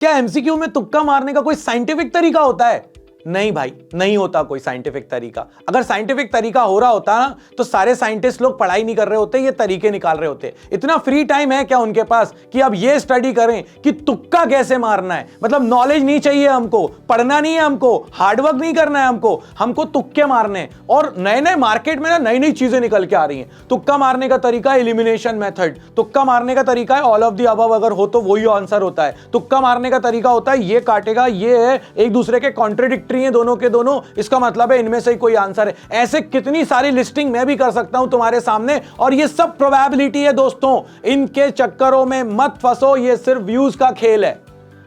क्या एमसीक्यू में तुक्का मारने का कोई साइंटिफिक तरीका होता है? नहीं भाई, नहीं होता कोई साइंटिफिक तरीका। अगर साइंटिफिक तरीका हो रहा होता ना तो सारे साइंटिस्ट लोग पढ़ाई नहीं कर रहे होते, ये तरीके निकाल रहे होते। इतना फ्री टाइम है क्या उनके पास कि अब ये स्टडी करें कि तुक्का कैसे मारना है? मतलब नॉलेज नहीं चाहिए हमको, पढ़ना नहीं है हमको, हार्डवर्क नहीं करना है हमको तुक्के मारने। और नए नए मार्केट में ना नई नई चीजें निकल के आ रही हैं। तुक्का मारने का तरीका एलिमिनेशन मेथड, तुक्का मारने का तरीका है ऑल ऑफ द अबव, अगर हो तो वही आंसर होता है। तुक्का मारने का तरीका होता है ये काटेगा, ये है, एक दूसरे के कॉन्ट्रडिक्ट दोनों के दोनों, इसका मतलब है इनमें से ही कोई आंसर है। ऐसे कितनी सारी लिस्टिंग मैं भी कर सकता हूं तुम्हारे सामने, और ये सब प्रोबेबिलिटी है दोस्तों। इनके चक्करों में मत फंसो, ये सिर्फ व्यूज का खेल है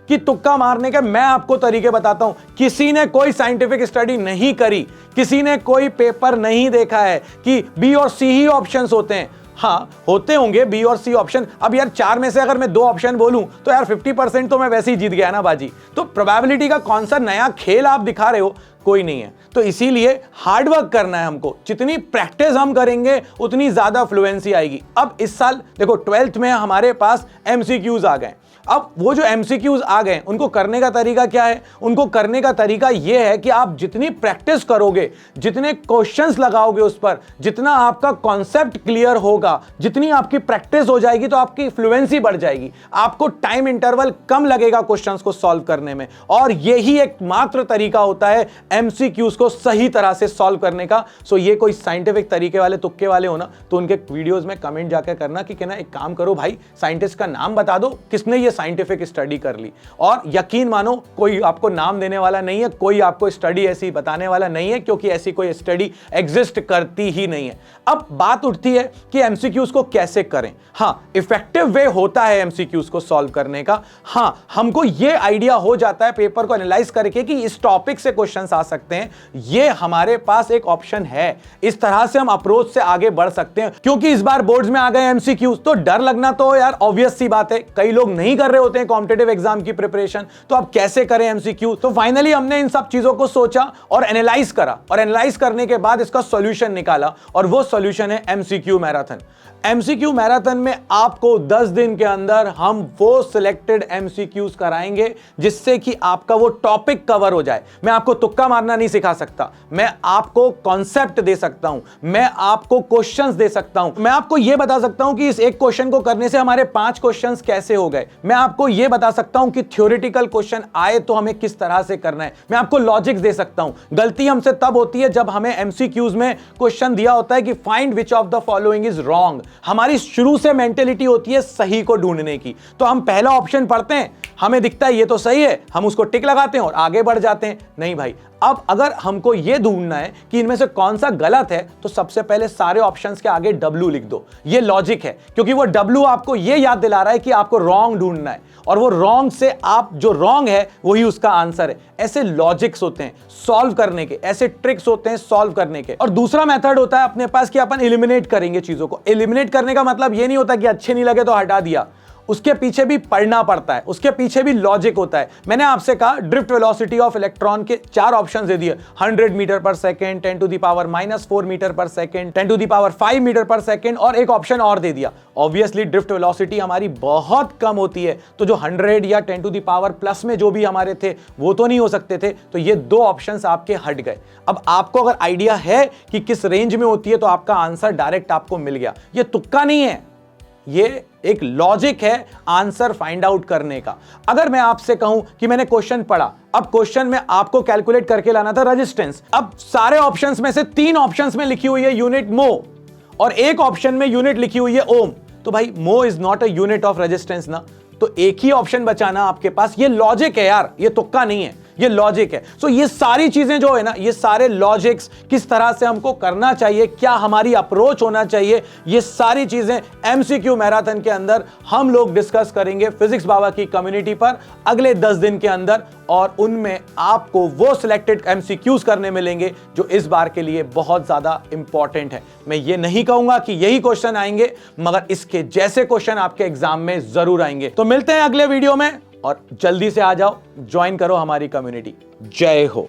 कि तुक्का मारने के मैं आपको तरीके बताता हूं। किसी ने कोई साइंटिफिक स्टडी नहीं करी, किसी ने कोई पेपर नहीं देखा है कि बी और सी ही ऑप्शंस होते हैं। हाँ, होते होंगे बी और सी ऑप्शन। अब यार 4 में से अगर मैं 2 ऑप्शन बोलूं तो यार 50% तो मैं वैसे ही जीत गया ना बाजी। तो प्रोबेबिलिटी का कौन सा नया खेल आप दिखा रहे हो? कोई नहीं है। तो इसीलिए हार्डवर्क करना है हमको। जितनी प्रैक्टिस हम करेंगे उतनी ज्यादा फ्लुएंसी आएगी। अब इस साल देखो 12th में हमारे पास एमसीक्यूज आ गए। अब वो जो एमसीक्यूज आ गए उनको करने का तरीका क्या है? उनको करने का तरीका यह है कि आप जितनी प्रैक्टिस करोगे, जितने क्वेश्चंस लगाओगे उस पर, जितना आपका कॉन्सेप्ट क्लियर होगा, जितनी आपकी प्रैक्टिस हो जाएगी तो आपकी फ्लुएंसी बढ़ जाएगी। आपको टाइम इंटरवल कम लगेगा क्वेश्चंस को सॉल्व करने में। और यही एकमात्र तरीका होता है एमसीक्यूज को सही तरह से सॉल्व करने का। सो ये कोई साइंटिफिक तरीके वाले तुक्के वाले हो ना तो उनके वीडियोस में कमेंट जाकर करना कि कहना एक काम करो भाई, साइंटिस्ट का नाम बता दो किसने ये साइंटिफिक स्टडी कर ली। और यकीन मानो कोई आपको नाम देने वाला नहीं है, कोई आपको स्टडी ऐसी बताने वाला नहीं है, क्योंकि ऐसी कोई स्टडी एग्जिस्ट करती ही नहीं है। अब बात उठती है कि एमसीक्यूज को कैसे करें। हाँ, इफेक्टिव वे होता है एमसीक्यूज को सॉल्व करने का। हाँ, हमको ये आइडिया हो जाता है पेपर को एनालाइज करके कि इस टॉपिक से क्वेश्चंस आ सकते हैं, ये हमारे पास एक ऑप्शन है। इस तरह से हम अप्रोच से आगे बढ़ सकते हैं। क्योंकि इस बार बोर्ड्स में आ गए एमसीक्यूज तो डर लगना तो यार ऑब्वियस सी बात है। कई लोग नहीं कर रहे होते हैं कॉम्पिटिटिव एग्जाम की प्रिपरेशन, तो अब कैसे करें एमसीक्यू? तो फाइनली हमने इन सब चीजों को सोचा और एनालाइज करा, और एनालाइज करने के बाद इसका सॉल्यूशन निकाला, और वो सॉल्यूशन है एमसीक्यू मैराथन। एमसीक्यू मैराथन में आपको 10 दिन के अंदर हम वो सिलेक्टेड एमसीक्यूज कराएंगे जिससे कि आपका वो टॉपिक कवर हो जाए। मैं आपको तुक्का मारना नहीं सिखा सकता, मैं आपको कॉन्सेप्ट दे सकता हूं, मैं आपको क्वेश्चंस दे सकता हूं, मैं आपको यह बता सकता हूं कि इस एक क्वेश्चन को करने से हमारे 5 क्वेश्चंस कैसे हो गए। मैं आपको यह बता सकता हूं कि थ्योरेटिकल क्वेश्चन आए तो हमें किस तरह से करना है। मैं आपको लॉजिक्स दे सकता हूं। गलती हमसे तब होती है जब हमें एमसीक्यूज में क्वेश्चन दिया होता है कि find which of the following is wrong. हमारी शुरू से मेंटेलिटी होती है सही को ढूंढने की। तो हम पहला ऑप्शन पढ़ते हैं, हमें दिखता है ये तो सही है, हम उसको टिक लगाते हैं और आगे बढ़ जाते हैं। नहीं भाई, अब अगर हमको यह ढूंढना है कि इनमें से कौन सा गलत है तो सबसे पहले सारे ऑप्शंस के आगे W लिख दो। ये लॉजिक है, क्योंकि वो W आपको यह याद दिला रहा है कि आपको रॉन्ग ढूंढना है, और वो रॉन्ग से आप जो रॉन्ग है वही उसका आंसर है। ऐसे लॉजिक्स होते हैं सॉल्व करने के, ऐसे ट्रिक्स होते हैं सॉल्व करने के। और दूसरा मेथड होता है अपने पास कि अपन एलिमिनेट करेंगे चीजों को। एलिमिनेट करने का मतलब ये नहीं होता कि अच्छे नहीं लगे तो हटा दिया, उसके पीछे भी पढ़ना पड़ता है, उसके पीछे भी लॉजिक होता है। मैंने आपसे कहा ड्रिफ्ट वेलोसिटी ऑफ इलेक्ट्रॉन के 4 ऑप्शंस दे दिए, 100 metre per second, 10 to the power -4 metre per second, 10 to the power 5 metre per second, और एक ऑप्शन और दे दिया। ऑब्वियसली ड्रिफ्ट वेलोसिटी हमारी बहुत कम होती है, तो जो 100 या 10 टू द पावर प्लस में जो भी हमारे थे वो तो नहीं हो सकते थे। तो ये 2 ऑप्शंस आपके हट गए। अब आपको अगर आइडिया है कि किस रेंज में होती है तो आपका आंसर डायरेक्ट आपको मिल गया। ये तुक्का नहीं है, ये एक लॉजिक है आंसर फाइंड आउट करने का। अगर मैं आपसे कहूं कि मैंने क्वेश्चन पढ़ा, अब क्वेश्चन में आपको कैलकुलेट करके लाना था रेजिस्टेंस। अब सारे ऑप्शंस में से 3 ऑप्शंस में लिखी हुई है यूनिट मो, और एक ऑप्शन में यूनिट लिखी हुई है ओम। तो भाई मो is not a unit of resistance ना, तो एक ही ऑप्शन बचाना आपके पास। ये लॉजिक है यार, ये तुक्का नहीं है, ये लॉजिक है। सो ये सारी चीजें जो है ना, ये सारे लॉजिक्स, किस तरह से हमको करना चाहिए, क्या हमारी अप्रोच होना चाहिए, ये सारी चीजें एमसीक्यू मैराथन के अंदर हम लोग डिस्कस करेंगे फिजिक्स बाबा की कम्युनिटी पर अगले 10 दिन के अंदर। और उनमें आपको वो सिलेक्टेड एमसीक्यूज करने मिलेंगे जो इस बार के लिए बहुत ज्यादा इंपॉर्टेंट है। मैं ये नहीं कहूंगा कि यही क्वेश्चन आएंगे, मगर इसके जैसे क्वेश्चन आपके एग्जाम में जरूर आएंगे। तो मिलते हैं अगले वीडियो में, और जल्दी से आ जाओ, ज्वाइन करो हमारी कम्युनिटी। जय हो।